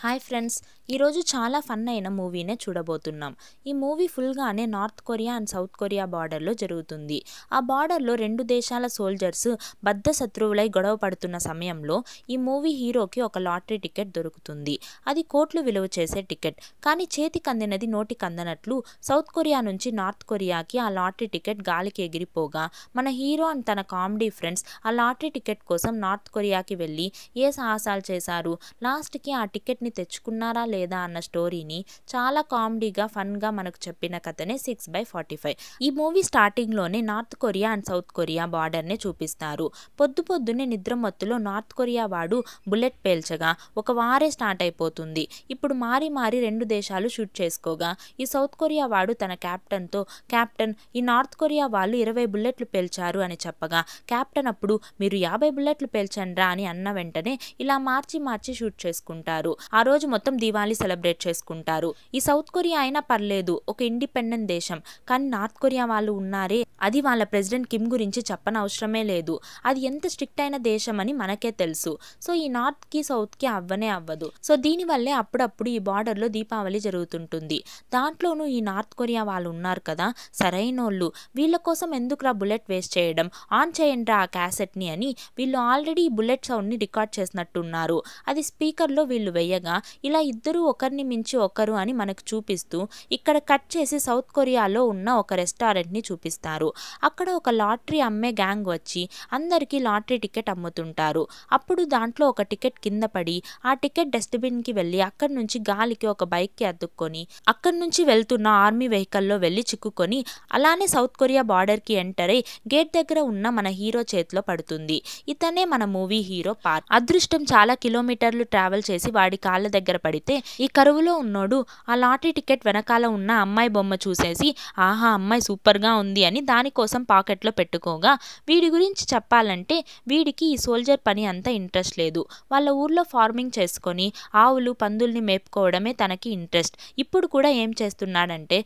Hi friends, ఈరోజు చాలా fun అయిన మూవీనే చూడబోతున్నాం. ఈ మూవీ ఫుల్గానే North Korea and South Korea బార్డర్లో జరుగుతుంది. ఆ బార్డర్లో రెండు దేశాల సోల్జర్స్ బద్ధ శత్రువులై గొడవ పడుతున్న సమయంలో ఈ మూవీ హీరోకి ఒక లాటరీ టికెట్ దొరుకుతుంది. అది కోట్లు విలువ చేసే టికెట్. కానీ చేతికి అందినది నోటికి అందనట్లు సౌత్ కొరియా నుంచి నార్త్ కొరియాకి ఆ లాటరీ టికెట్ గాలికి ఎగిరిపోగా మన హీరో అండ్ తన కామెడీ ఫ్రెండ్స్ ఆ లాటరీ టికెట్ కోసం నార్త్ కొరియాకి వెళ్ళి ఏ సాహసాలు చేశారు, లాస్ట్కి ఆ టికెట్ని తెచ్చుకున్నారా లేదా అన్న స్టోరీని చాలా కామెడీగా ఫన్గా మనకు చెప్పిన కథనే 6/45. ఈ మూవీ స్టార్టింగ్లోనే North Korea and South Korea బార్డర్నే చూపిస్తారు. పొద్దున్నే నిద్రమత్తులో నార్త్ కొరియా వాడు బుల్లెట్ పేల్చగా ఒక వారే స్టార్ట్ అయిపోతుంది. ఇప్పుడు మారి రెండు దేశాలు షూట్ చేసుకోగా ఈ సౌత్ కొరియా వాడు తన కెప్టెన్తో, కెప్టెన్ ఈ నార్త్ కొరియా వాళ్ళు 20 బుల్లెట్లు పేల్చారు అని చెప్పగా కెప్టెన్ అప్పుడు మీరు 50 బుల్లెట్లు పేల్చండ్రా అని అన్న వెంటనే ఇలా మార్చి షూట్ చేసుకుంటారు. ఆ రోజు మొత్తం దివాళీ సెలబ్రేట్ చేసుకుంటారు. ఈ సౌత్ కొరియా అయినా పర్లేదు, ఒక ఇండిపెండెంట్ దేశం. కానీ నార్త్ కొరియా వాళ్ళు ఉన్నారే, అది వాళ్ళ ప్రెసిడెంట్ కిమ్ గురించి చెప్పనవసరమే లేదు. అది ఎంత స్ట్రిక్ట్ అయిన దేశం అని మనకే తెలుసు. సో ఈ నార్త్ కి సౌత్ కి అవ్వనే అవ్వదు. సో దీనివల్లే అప్పుడప్పుడు ఈ బార్డర్లో దీపావళి జరుగుతుంటుంది. దాంట్లోనూ ఈ నార్త్ కొరియా వాళ్ళు ఉన్నారు కదా, సరైనోళ్ళు. వీళ్ళ కోసం ఎందుకురా బుల్లెట్ వేస్ట్ చేయడం, ఆన్ చేయండి ఆ క్యాసెట్ని అని వీళ్ళు ఆల్రెడీ ఈ బుల్లెట్ సౌండ్ని రికార్డ్ చేసినట్టున్నారు. అది స్పీకర్లో వీళ్ళు వేయగా ఇలా ఇద్దరు ఒకరిని మించి ఒకరు అని మనకు చూపిస్తూ ఇక్కడ కట్ చేసి సౌత్ కొరియాలో ఉన్న ఒక రెస్టారెంట్ని చూపిస్తారు. అక్కడ ఒక లాటరీ అమ్మే గ్యాంగ్ వచ్చి అందరికీ లాటరీ టికెట్ అమ్ముతుంటారు. అప్పుడు దాంట్లో ఒక టికెట్ కింద పడి ఆ టికెట్ డస్ట్బిన్కి వెళ్ళి అక్కడి నుంచి గాలికి ఒక బైక్కి అతుక్కొని అక్కడి నుంచి వెళ్తున్న ఆర్మీ వెహికల్లో వెళ్ళి చిక్కుకొని అలానే సౌత్ కొరియా బార్డర్కి ఎంటర్ అయి గేట్ దగ్గర ఉన్న మన హీరో చేతిలో పడుతుంది. ఇతనే మన మూవీ హీరో పార్క్. అదృష్టం చాలా కిలోమీటర్లు ట్రావెల్ చేసి వాడి కాళ్ళ దగ్గర పడితే ఈ కరువులో ఉన్నోడు ఆ లాటరీ టికెట్ వెనకాల ఉన్న అమ్మాయి బొమ్మ చూసేసి ఆహా అమ్మాయి సూపర్గా ఉంది అని దానికోసం పాకెట్లో పెట్టుకోగా వీడి గురించి చెప్పాలంటే వీడికి ఈ సోల్జర్ పని అంత ఇంట్రెస్ట్ లేదు. వాళ్ళ ఊర్లో ఫార్మింగ్ చేసుకొని ఆవులు పందుల్ని మేపుకోవడమే తనకి ఇంట్రెస్ట్. ఇప్పుడు కూడా ఏం చేస్తున్నాడంటే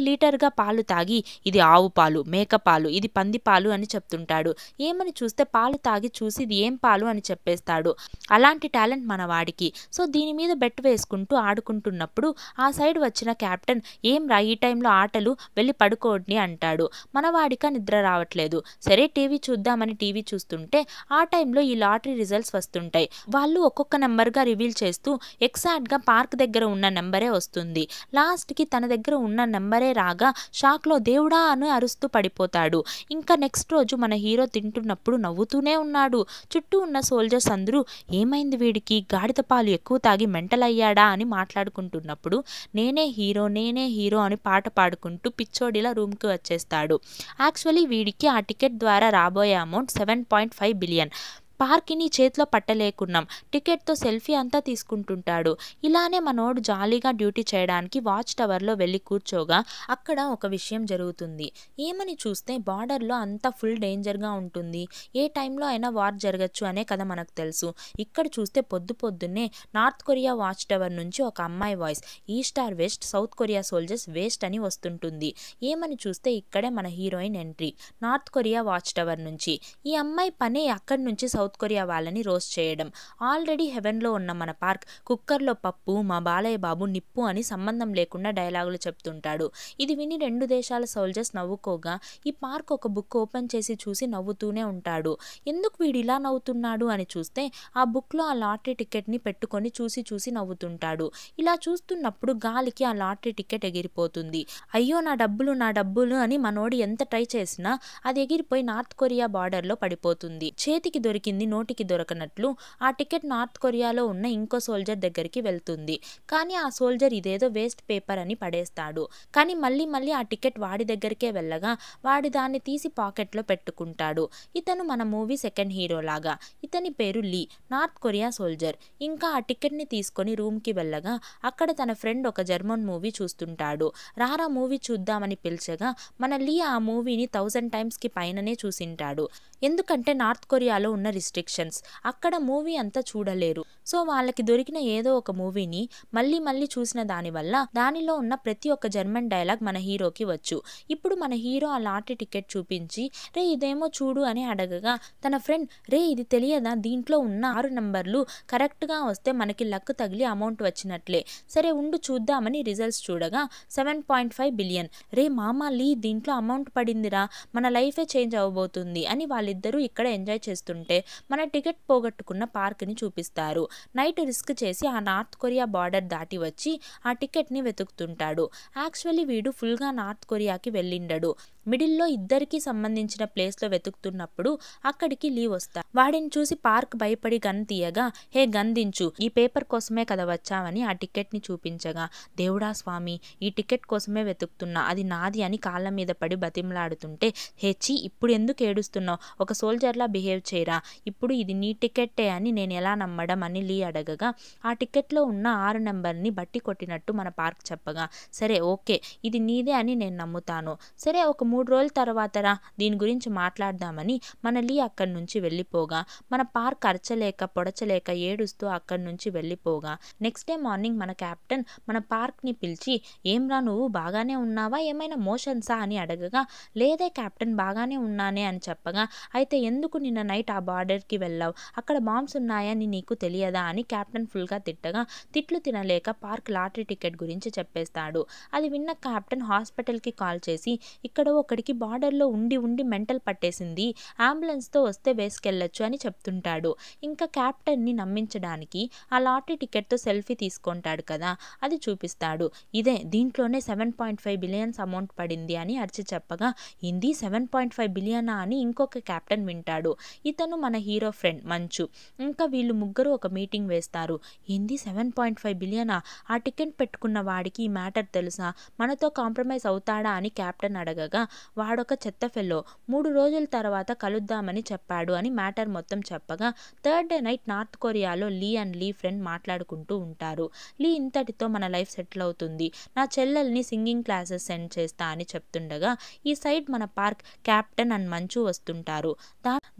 లీటర్గా పాలు తాగి ఇది ఆవు పాలు, మేక పాలు, ఇది పంది పాలు అని చెప్తుంటాడు. ఏమని చూస్తే పాలు తాగి చూసి ఇది ఏం పాలు అని చెప్పేస్తాడు. అలాంటి టాలెంట్ మన వాడికి. సో దీని మీద బెట్ వేసుకుంటూ ఆడుకుంటున్నప్పుడు ఆ సైడ్ వచ్చిన కెప్టెన్ ఏం రా ఈ టైంలో ఆటలు, వెళ్ళి పడుకోండి అంటాడు. మన వాడిక నిద్ర రావట్లేదు. సరే టీవీ చూద్దామని టీవీ చూస్తుంటే ఆ టైంలో ఈ లాటరీ రిజల్ట్స్ వస్తుంటాయి. వాళ్ళు ఒక్కొక్క నెంబర్గా రివీల్ చేస్తూ ఎగ్జాక్ట్గా పార్క్ దగ్గర ఉన్న నెంబరే వస్తుంది. లాస్ట్కి తన దగ్గర ఉన్న నెంబరే రాగా షాక్లో దేవుడా అని అరుస్తూ పడిపోతాడు. ఇంకా నెక్స్ట్ రోజు మన హీరో తింటున్నప్పుడు నవ్వుతూనే ఉన్నాడు. చుట్టూ ఉన్న సోల్జర్స్ అందరూ ఏమైంది వీడికి, గాడిద పాలు ఎక్కువ తాగి మెంటల్ అయ్యాడా అని మాట్లాడుకుంటున్నప్పుడు నేనే హీరో అని పాట పాడుకుంటూ పిచ్చోడిలా రూమ్కి వచ్చేస్తాడు. యాక్చువల్లీ వీడికి ఆ టికెట్ ద్వారా రాబోయే అమౌంట్ 7.5 బిలియన్. పార్క్ని చేతిలో పట్టలేకున్నాం. టికెట్తో సెల్ఫీ అంతా తీసుకుంటుంటాడు. ఇలానే మనోడు జాలీగా డ్యూటీ చేయడానికి వాచ్ టవర్లో వెళ్ళి కూర్చోగా అక్కడ ఒక విషయం జరుగుతుంది. ఏమని చూస్తే బార్డర్లో అంతా ఫుల్ డేంజర్గా ఉంటుంది. ఏ టైంలో అయినా వార్ జరగచ్చు అనే కదా మనకు తెలుసు. ఇక్కడ చూస్తే పొద్దున్నే నార్త్ కొరియా వాచ్ టవర్ నుంచి ఒక అమ్మాయి voice east or west, south Korea soldiers waste అని వస్తుంటుంది. ఏమని చూస్తే ఇక్కడే మన heroine entry north Korea watch tower నుంచి. ఈ అమ్మాయి పనే అక్కడి నుంచి సౌత్ కొరియా వాళ్ళని రోస్ట్ చేయడం. ఆల్రెడీ హెవెన్లో ఉన్న మన పార్క్ కుక్కర్లో పప్పు, మా బాలయ్య బాబు నిప్పు అని సంబంధం లేకుండా డైలాగులు చెప్తుంటాడు. ఇది విని రెండు దేశాల సోల్జర్స్ నవ్వుకోగా ఈ పార్క్ ఒక బుక్ ఓపెన్ చేసి చూసి నవ్వుతూనే ఉంటాడు. ఎందుకు వీడు ఇలా నవ్వుతున్నాడు అని చూస్తే ఆ బుక్లో ఆ లాటరీ టికెట్ని పెట్టుకొని చూసి నవ్వుతుంటాడు. ఇలా చూస్తున్నప్పుడు గాలికి ఆ లాటరీ టికెట్ ఎగిరిపోతుంది. అయ్యో నా డబ్బులు అని మనోడు ఎంత ట్రై చేసినా అది ఎగిరిపోయి నార్త్ కొరియా బార్డర్లో పడిపోతుంది. చేతికి దొరికింది నోటికి దొరకనట్లు ఆ టికెట్ నార్త్ కొరియాలో ఉన్న ఇంకో సోల్జర్ దగ్గరికి వెళ్తుంది. కానీ ఆ సోల్జర్ ఇదేదో వేస్ట్ పేపర్ అని పడేస్తాడు. కానీ మళ్ళీ ఆ టికెట్ వాడి దగ్గరికే వెళ్ళగా వాడి దాన్ని తీసి పాకెట్లో పెట్టుకుంటాడు. ఇతను మన మూవీ సెకండ్ హీరో లాగా. ఇతని పేరు లీ, నార్త్ కొరియా సోల్జర్. ఇంకా ఆ టికెట్ని తీసుకొని రూమ్కి వెళ్ళగా అక్కడ తన ఫ్రెండ్ ఒక జర్మన్ మూవీ చూస్తుంటాడు. రారా మూవీ చూద్దామని పిలిచగా మన లీ ఆ మూవీని 1000 టైమ్స్కి పైననే చూసింటాడు. ఎందుకంటే నార్త్ కొరియాలో ఉన్న రిస్ట్రిక్షన్స్. అక్కడ మూవీ అంతా చూడలేరు. సో వాళ్ళకి దొరికిన ఏదో ఒక మూవీని మళ్ళీ మళ్ళీ చూసిన దానివల్ల దానిలో ఉన్న ప్రతి ఒక్క జర్మన్ డైలాగ్ మన హీరోకి వచ్చు. ఇప్పుడు మన హీరో ఆ లాటరీ టికెట్ చూపించి రే ఇదేమో చూడు అని అడగగా తన ఫ్రెండ్ రే ఇది తెలియదా, దీంట్లో ఉన్న 6 నంబర్లు కరెక్ట్గా వస్తే మనకి లక్ తగిలి అమౌంట్ వచ్చినట్లే, సరే ఉండు చూద్దామని రిజల్ట్స్ చూడగా 7.5 బిలియన్. రే మామా లీ దీంట్లో అమౌంట్ పడిందిరా, మన లైఫే చేంజ్ అవ్వబోతుంది అని వాళ్ళిద్దరూ ఇక్కడ ఎంజాయ్ చేస్తుంటే మన టికెట్ పోగొట్టుకున్న పార్క్ని చూపిస్తారు. నైట్ రిస్క్ చేసి ఆ నార్త్ కొరియా బార్డర్ దాటి వచ్చి ఆ టికెట్ని వెతుకుతుంటాడు. యాక్చువల్లీ వీడు ఫుల్గా నార్త్ కొరియాకి వెళ్ళిండడు. మిడిల్లో ఇద్దరికి సంబంధించిన ప్లేస్లో వెతుకుతున్నప్పుడు అక్కడికి లీ వస్తా. వాడిని చూసి పార్క్ భయపడి గన్ తీయగా హే గన్ దించు, ఈ పేపర్ కోసమే కదా వచ్చావని ఆ టికెట్ని చూపించగా దేవుడా స్వామి ఈ టికెట్ కోసమే వెతుకుతున్నా, అది నాది అని కాళ్ళ మీద పడి బతిమలాడుతుంటే హెచ్చి ఇప్పుడు ఎందుకు ఏడుస్తున్నావు, ఒక సోల్జర్లా బిహేవ్ చేయరా, ఇప్పుడు ఇది నీ టికెట్టే అని నేను ఎలా నమ్మడం అని లీ అడగగా ఆ టికెట్లో ఉన్న 6 నెంబర్ని బట్టి కొట్టినట్టు మన పార్క్ చెప్పగా సరే ఓకే ఇది నీదే అని నేను నమ్ముతాను, సరే ఒక 3 రోజుల తర్వాత రా దీని గురించి మాట్లాడదామని మన లీ అక్కడి నుంచి వెళ్ళిపోగా మన పార్క్ అరచలేక పొడచలేక ఏడుస్తూ అక్కడి నుంచి వెళ్ళిపోగా నెక్స్ట్ డే మార్నింగ్ మన కెప్టెన్ మన పార్క్ని పిలిచి ఏమ్రా నువ్వు బాగానే ఉన్నావా, ఏమైనా మోషన్సా అని అడగగా లేదే కెప్టెన్ బాగానే ఉన్నానే అని చెప్పగా అయితే ఎందుకు నిన్న నైట్ ఆ బార్డర్కి వెళ్ళావు, అక్కడ బాంబ్స్ ఉన్నాయని నీకు తెలియదా అని కెప్టెన్ ఫుల్గా తిట్టగా తిట్లు తినలేక పార్క్ లాటరీ టికెట్ గురించి చెప్పేస్తాడు. అది విన్న కెప్టెన్ హాస్పిటల్కి కాల్ చేసి ఇక్కడ ఒకడికి బార్డర్లో ఉండి ఉండి మెంటల్ పట్టేసింది, అంబులెన్స్తో వస్తే వేసుకెళ్ళొచ్చు అని చెప్తుంటాడు. ఇంకా కెప్టెన్ని నమ్మించడానికి ఆ లాటరీ టికెట్తో సెల్ఫీ తీసుకుంటాడు కదా అది చూపిస్తాడు. ఇదే దీంట్లోనే 7.5 బిలియన్స్ అమౌంట్ పడింది అని అరిచి చెప్పగా హిందీ 7.5 బిలియనా అని ఇంకొక కెప్టెన్ వింటాడు. ఇతను మన హీరో ఫ్రెండ్ మంచు. ఇంకా వీళ్ళు ముగ్గురు ఒక మీటింగ్ వేస్తారు. హిందీ 7.5 బిలియనా, ఆ టికెట్ పెట్టుకున్న వాడికి ఈ మ్యాటర్ తెలుసా, మనతో కాంప్రమైజ్ అవుతాడా అని కెప్టెన్ అడగగా వాడొక చెత్త ఫెల్లో 3 రోజుల తర్వాత కలుద్దామని చెప్పాడు అని మ్యాటర్ మొత్తం చెప్పగా థర్డ్ డే నైట్ నార్త్ కొరియాలో లీ అండ్ లీ ఫ్రెండ్ మాట్లాడుకుంటూ ఉంటారు. లీ ఇంతటితో మన లైఫ్ సెటిల్ అవుతుంది, నా చెల్లెల్ని సింగింగ్ క్లాసెస్ సెండ్ చేస్తా అని చెప్తుండగా ఈ సైడ్ మన పార్క్ కెప్టెన్ అండ్ మంచు వస్తుంటారు.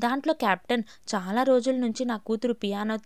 దాంట్లో కెప్టెన్ చాలా రోజుల నుంచి నా కూతురు పియానో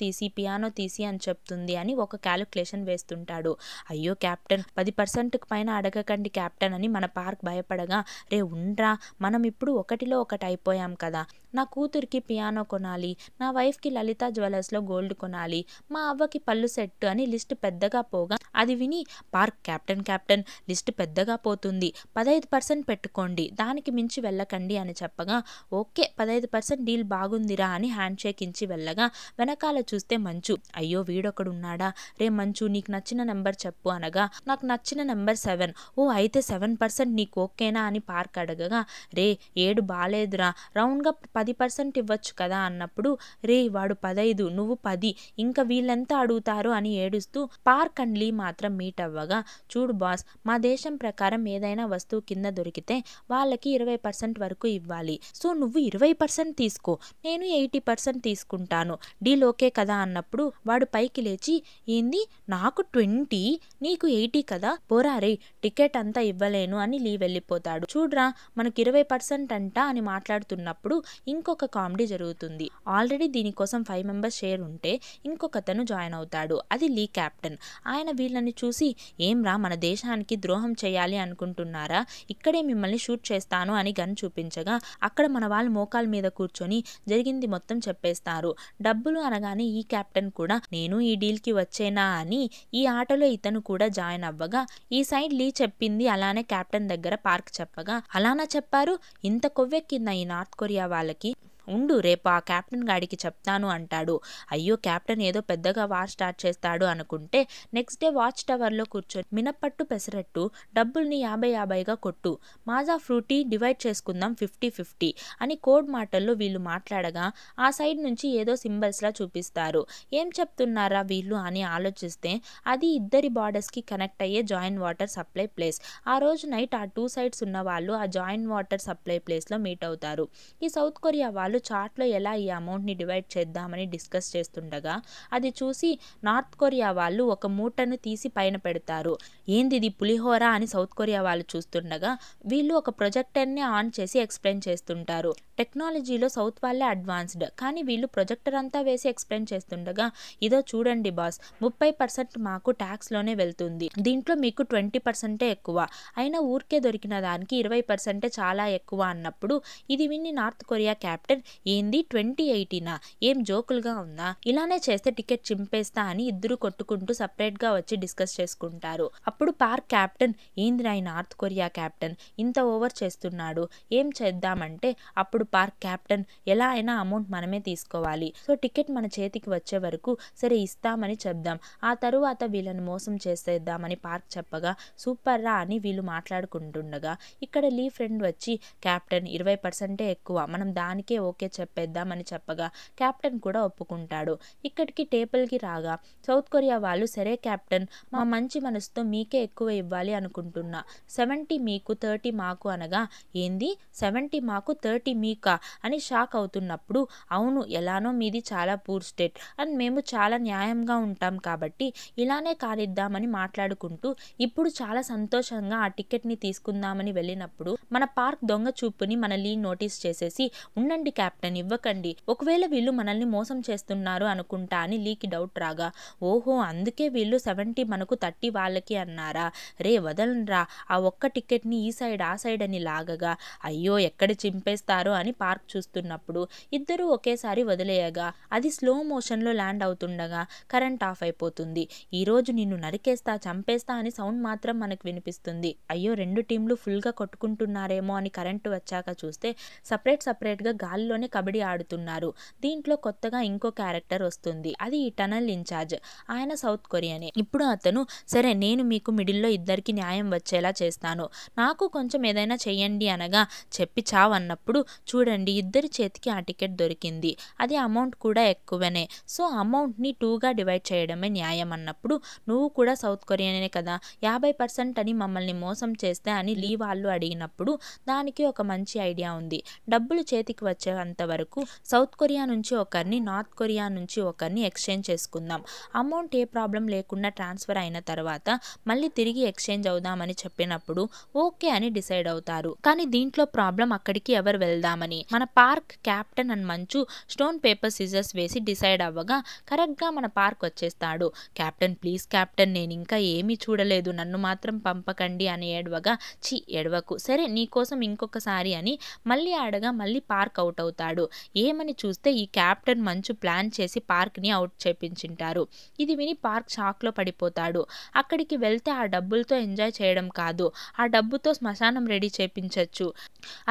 తీసి అని చెప్తుంది అని ఒక క్యాలిక్యులేషన్ వేస్తుంటాడు. అయ్యో కెప్టెన్ 10% పైన అడగకండి కెప్టెన్ అని మన పార్క్ భయపడగా రే ఉండ్రా మనం ఇప్పుడు ఒకటిలో ఒకటి అయిపోయాం కదా, నా కూతురికి పియానో కొనాలి, నా వైఫ్కి లలిత జ్యువెలర్స్లో గోల్డ్ కొనాలి, మా అవ్వకి పళ్ళు సెట్ అని లిస్ట్ పెద్దగా పోగా అది విని పార్క్ కెప్టెన్ లిస్ట్ పెద్దగా పోతుంది, 15% పెట్టుకోండి, దానికి మించి వెళ్ళకండి అని చెప్పగా ఓకే 15% డీల్ బాగుందిరా అని హ్యాండ్ షేక్ ఇచ్చి వెళ్ళగా వెనకాల చూస్తే మంచు అయ్యో వీడొకడున్నాడా, రే మంచు నీకు నచ్చిన నెంబర్ చెప్పు అనగా నాకు నచ్చిన నెంబర్ 7. ఓ అయితే 7% నీకు ఓకేనా అని పార్క్ అడగగా రే 7 బాలేదురా, రౌండ్గా 10% ఇవ్వచ్చు కదా అన్నప్పుడు రే వాడు 15 నువ్వు 10 ఇంకా వీళ్ళెంత అడుగుతారు అని ఏడుస్తూ పార్క్ అండ్ లీ మాత్రం మీట్ అవ్వగా చూడు బాస్ మా దేశం ప్రకారం ఏదైనా వస్తువు కింద దొరికితే వాళ్ళకి 20% వరకు ఇవ్వాలి, సో నువ్వు 20% తీసుకో, నేను 80% తీసుకుంటాను, డీల్ ఓకే కదా అన్నప్పుడు వాడు పైకి లేచి ఏంది నాకు 20 నీకు 80 కదా, పోరా రే టికెట్ అంతా ఇవ్వలేను అని లీ వెళ్ళిపోతాడు. చూడ్రా మనకు 20% అంట అని మాట్లాడుతున్నప్పుడు ఇంకొక కామెడీ జరుగుతుంది. ఆల్రెడీ దీనికోసం 5 మెంబర్స్ షేర్ ఉంటే ఇంకొకతను జాయిన్ అవుతాడు, అది లీ కెప్టెన్. ఆయన వీళ్ళని చూసి ఏంరా మన దేశానికి ద్రోహం చేయాలి అనుకుంటున్నారా, ఇక్కడే మిమ్మల్ని షూట్ చేస్తాను అని గన్ చూపించగా అక్కడ మన వాళ్ళు మోకాల మీద కూర్చొని జరిగింది మొత్తం చెప్పేస్తారు. డబ్బులు అనగానే ఈ కెప్టెన్ కూడా నేను ఈ డీల్కి వచ్చేనా అని ఈ ఆటలో ఇతను కూడా జాయిన్ అవ్వగా ఈ సైడ్ లీ చెప్పింది అలానే కెప్టెన్ దగ్గర పార్క్ చెప్పగా అలానా చెప్పారు, ఇంత కొవ్వెక్కిందా ఈ నార్త్ కొరియా వాళ్ళకి, ఉండు రేపు ఆ కెప్టెన్ గాడికి చెప్తాను అంటాడు. అయ్యో కెప్టెన్ ఏదో పెద్దగా వార్ స్టార్ట్ చేస్తాడు అనుకుంటే నెక్స్ట్ డే వాచ్ టవర్లో కూర్చొని మినపట్టు పెసరట్టు డబ్బుల్ని 50-50గా కొట్టు, మాజా ఫ్రూటీ డివైడ్ చేసుకుందాం 50-50 అని కోడ్ మాటల్లో వీళ్ళు మాట్లాడగా ఆ సైడ్ నుంచి ఏదో సింబల్స్లా చూపిస్తారు. ఏం చెప్తున్నారా వీళ్ళు అని ఆలోచిస్తే అది ఇద్దరి బార్డర్స్కి కనెక్ట్ అయ్యే జాయింట్ వాటర్ సప్లై ప్లేస్. ఆ రోజు నైట్ ఆ 2 సైడ్స్ ఉన్న వాళ్ళు ఆ జాయింట్ వాటర్ సప్లై ప్లేస్లో మీట్ అవుతారు. ఈ సౌత్ కొరియా వాళ్ళు వాళ్ళు చార్ట్లో ఎలా ఈ అమౌంట్ని డివైడ్ చేద్దామని డిస్కస్ చేస్తుండగా అది చూసి నార్త్ కొరియా వాళ్ళు ఒక మూటను తీసి పైన పెడతారు. ఏంది ఇది పులిహోర అని సౌత్ కొరియా వాళ్ళు చూస్తుండగా వీళ్ళు ఒక ప్రొజెక్టర్ని ఆన్ చేసి ఎక్స్ప్లెయిన్ చేస్తుంటారు. టెక్నాలజీలో సౌత్ వాళ్ళే అడ్వాన్స్డ్, కానీ వీళ్ళు ప్రొజెక్టర్ అంతా వేసి ఎక్స్ప్లెయిన్ చేస్తుండగా ఇదో చూడండి బాస్, 30% మాకు ట్యాక్స్లోనే వెళ్తుంది, దీంట్లో మీకు 20% ఎక్కువ, అయినా ఊరికే దొరికిన దానికి 20% చాలా ఎక్కువ అన్నప్పుడు ఇది విని నార్త్ కొరియా కెప్టెన్ ఏంది 2018 ఏం జోకులుగా ఉందా, ఇలానే చేస్తే టికెట్ చింపేస్తా అని ఇద్దరు కొట్టుకుంటూ సపరేట్గా వచ్చి డిస్కస్ చేసుకుంటారు. అప్పుడు పార్క్ కెప్టెన్ ఏంది నా నార్త్ కొరియా కెప్టెన్ ఇంత ఓవర్ చేస్తున్నాడు, ఏం చేద్దామంటే అప్పుడు పార్క్ కెప్టెన్ ఎలా అయినా అమౌంట్ మనమే తీసుకోవాలి, సో టికెట్ మన చేతికి వచ్చే వరకు సరే ఇస్తామని చెప్దాం, ఆ తరువాత వీళ్ళని మోసం చేసేద్దామని పార్క్ చెప్పగా సూపర్ రా అని వీళ్ళు మాట్లాడుకుంటుండగా ఇక్కడ లీ ఫ్రెండ్ వచ్చి కెప్టెన్ 20% ఎక్కువ, మనం దానికే ఓకే చెప్పేద్దామని చెప్పగా కెప్టెన్ కూడా ఒప్పుకుంటాడు. ఇక్కడికి టేబుల్కి రాగా సౌత్ కొరియా వాళ్ళు సరే కెప్టెన్ మా మంచి మనసుతో మీకే ఎక్కువ ఇవ్వాలి అనుకుంటున్నా, 70 మీకు 30 మాకు అనగా ఏంది 70 మాకు 30 మీకా అని షాక్ అవుతున్నప్పుడు అవును ఎలానో మీది చాలా పూర్ స్టేట్ అండ్ మేము చాలా న్యాయంగా ఉంటాం కాబట్టి ఇలానే కానిద్దామని మాట్లాడుకుంటూ ఇప్పుడు చాలా సంతోషంగా ఆ టికెట్ని తీసుకుందామని వెళ్ళినప్పుడు మన పార్క్ దొంగ చూపుని మన లీ నోటీస్ చేసేసి ఉండండి కెప్టెన్ ఇవ్వకండి, ఒకవేళ వీళ్ళు మనల్ని మోసం చేస్తున్నారు అనుకుంటా అని లీకి డౌట్ రాగా ఓహో అందుకే వీళ్ళు 70 మనకు 30 వాళ్ళకి అన్నారా, రే వదలనరా ఆ ఒక్క టికెట్ని ఈ సైడ్ ఆ సైడ్ అని లాగగా అయ్యో ఎక్కడ చింపేస్తారో అని పార్క్ చూస్తున్నప్పుడు ఇద్దరు ఒకేసారి వదిలేయగా అది స్లో మోషన్లో ల్యాండ్ అవుతుండగా కరెంట్ ఆఫ్ అయిపోతుంది. ఈరోజు నిన్ను నరికేస్తా చంపేస్తా అని సౌండ్ మాత్రం మనకు వినిపిస్తుంది. అయ్యో రెండు టీంలు ఫుల్గా కొట్టుకుంటున్నారేమో అని కరెంటు వచ్చాక చూస్తే సపరేట్గా గాలిలోనే కబడ్డీ ఆడుతున్నారు. దీంట్లో కొత్తగా ఇంకో క్యారెక్టర్ వస్తుంది, అది ఈ టనల్ ఇన్ఛార్జ్, ఆయన సౌత్ కొరియానే. ఇప్పుడు అతను సరే నేను మీకు మిడిల్లో ఇద్దరికి న్యాయం వచ్చేలా చేస్తాను, నాకు కొంచెం ఏదైనా చెయ్యండి అనగా చెప్పి చావ్ అన్నప్పుడు చూడండి ఇద్దరి చేతికి ఆ టికెట్ దొరికింది, అది అమౌంట్ కూడా ఎక్కువనే, సో అమౌంట్ని 2గా డివైడ్ చేయడమే న్యాయం అన్నప్పుడు నువ్వు కూడా సౌత్ కొరియానే కదా 50% అని మమ్మల్ని మోసం చేస్తే అని లీ వాళ్ళు అడిగినప్పుడు దానికి ఒక మంచి ఐడియా ఉంది, డబ్బులు చేతికి వచ్చేంత వరకు సౌత్ కొరియా నుంచి ఒకరిని నార్త్ కొరియా నుంచి ఒకరిని ఎక్స్చేంజ్ చేసుకుందాం, అమౌంట్ ఏ ప్రాబ్లం లేకుండా ట్రాన్స్ఫర్ అయిన తర్వాత మళ్ళీ తిరిగి ఎక్స్చేంజ్ అవుదామని చెప్పినప్పుడు ఓకే అని డిసైడ్ అవుతారు. కానీ దీంట్లో ప్రాబ్లం అక్కడికి ఎవరు వెళ్దామని మన పార్క్ కెప్టెన్ అండ్ మంచు స్టోన్ పేపర్ సిజర్స్ వేసి డిసైడ్ అవ్వగా కరెక్ట్గా మన పార్క్ వచ్చేస్తాడు. కెప్టెన్ ప్లీజ్ కెప్టెన్ నేను ఇంకా ఏమీ చూడలేదు నన్ను మాత్రం పంపకండి అని ఏడవగా చి ఎడవకు సరే నీకోసం ఇంకొకసారి అని మళ్ళీ ఆడగా మళ్ళీ పార్క్ అవుట్ అవుతాడు. ఏమని చూస్తే ఈ కెప్టెన్ మంచు ప్లాన్ చేసి పార్క్ని అవుట్ చేపించింటారు. ఇది విని పార్క్ షాక్లో పడిపోతాడు. అక్కడికి వెళ్తే ఆ డబ్బులతో ఎంజాయ్ చేయడం కాదు ఆ డబ్బుతో శ్మశానం రెడీ చేపించచ్చు,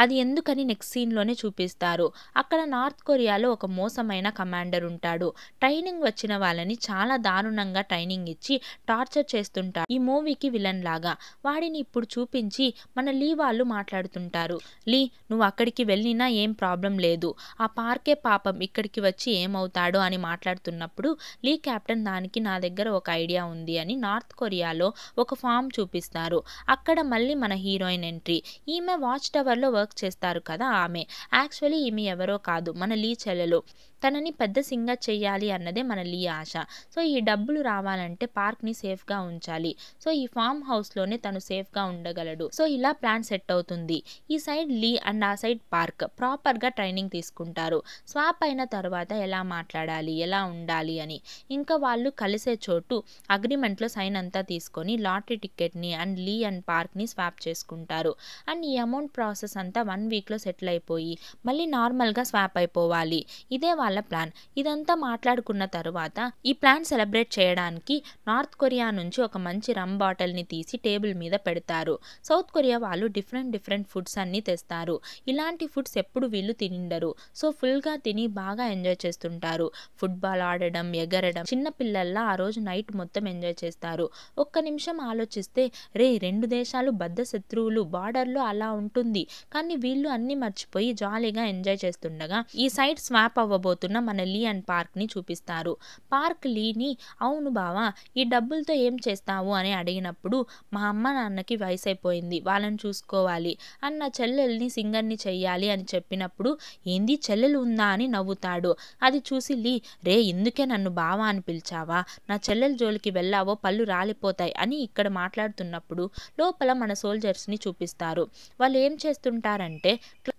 అది ఎందుకని నెక్స్ట్ సీన్లోనే చూపిస్తారు. అక్కడ నార్త్ కొరియాలో ఒక మోసమైన కమాండర్ ఉంటాడు, ట్రైనింగ్ వచ్చిన వాళ్ళని చాలా దారుణంగా ట్రైనింగ్ ఇచ్చి టార్చర్ చేస్తుంటాడు ఈ మూవీకి విలన్ లాగా. వాడిని ఇప్పుడు చూపించి మన లీ వాళ్ళు మాట్లాడుతుంటారు, లీ నువ్వు అక్కడికి వెళ్ళినా ఏం ప్రాబ్లం లేదు, ఆ పార్కే పాపం ఇక్కడికి వచ్చి ఏమవుతాడో అని మాట్లాడుతున్నప్పుడు లీ కెప్టెన్ దానికి నా దగ్గర ఒక ఐడియా ఉంది అని నార్త్ కొరియాలో ఒక ఫామ్ చూపిస్తారు. అక్కడ మళ్ళీ మన హీరోయిన్ ఎంట్రీ, ఈమె వాచ్ టవర్లో వర్క్ చేస్తారు కదా ఆమె, యాక్చువల్లీ ఈమె ఎవరో కాదు మన లీ చెల్లెలు, తనని పెద్ద సింగర్ చెయ్యాలి అన్నదే మన లీ ఆశ. సో ఈ డబ్బులు రావాలంటే పార్క్ని సేఫ్గా ఉంచాలి, సో ఈ ఫామ్ హౌస్లోనే తను సేఫ్గా ఉండగలడు, సో ఇలా ప్లాన్ సెట్ అవుతుంది. ఈ సైడ్ లీ అండ్ ఆ సైడ్ పార్క్ ప్రాపర్గా ట్రైనింగ్ తీసుకుంటారు. స్వాప్ అయిన తర్వాత ఎలా మాట్లాడాలి ఎలా ఉండాలి అని ఇంకా వాళ్ళు కలిసే చోటు అగ్రిమెంట్లో సైన్ అంతా తీసుకొని లాటరీ టికెట్ని అండ్ లీ అండ్ పార్క్ని స్వాప్ చేసుకుంటారు. అండ్ ఈ అమౌంట్ ప్రాసెస్ అంతా 1 వీక్లో సెటిల్ అయిపోయి మళ్ళీ నార్మల్గా స్వాప్ అయిపోవాలి, ఇదే వాళ్ళ ప్లాన్. ఇదంతా మాట్లాడుకున్న తర్వాత ఈ ప్లాన్ సెలబ్రేట్ చేయడానికి నార్త్ కొరియా నుంచి ఒక మంచి రమ్ బాటిల్ని తీసి టేబుల్ మీద పెడతారు. సౌత్ కొరియా వాళ్ళు డిఫరెంట్ ఫుడ్స్ అన్ని తెస్తారు. ఇలాంటి ఫుడ్స్ ఎప్పుడు వీళ్ళు తినిండరు, సో ఫుల్గా తిని బాగా ఎంజాయ్ చేస్తుంటారు. ఫుట్బాల్ ఆడడం ఎగరడం చిన్న పిల్లల్లా ఆ రోజు నైట్ మొత్తం ఎంజాయ్ చేస్తారు. ఒక్క నిమిషం ఆలోచిస్తే రే 2 దేశాలు బద్ధ శత్రువులు బార్డర్లో అలా ఉంటుంది, కానీ వీళ్ళు అన్ని మర్చిపోయి జాలీగా ఎంజాయ్ చేస్తుండగా ఈ సైడ్ స్వాప్ అవ్వబోతున్న మన లీ అండ్ పార్క్ని చూపిస్తారు. పార్క్ లీని అవును బావా ఈ డబ్బులతో ఏం చేస్తావు అని అడిగినప్పుడు మా అమ్మ నాన్నకి వయసు అయిపోయింది వాళ్ళని చూసుకోవాలి అన్న చెల్లెల్ని సింగర్ని చెయ్యాలి అని చెప్పినప్పుడు ఏంది చెల్లెలు ఉందా అని నవ్వుతాడు. అది చూసి లీ, రే ఇందుకే నన్ను బావా అని పిలిచావా, నా చెల్లెల జోలికి వెళ్ళావో పళ్ళు రాలిపోతాయి అని ఇక్కడ మాట్లాడుతున్నప్పుడు లోపల మన సోల్జర్స్ని చూపిస్తారు. వాళ్ళు ఏం చేస్తుంటారంటే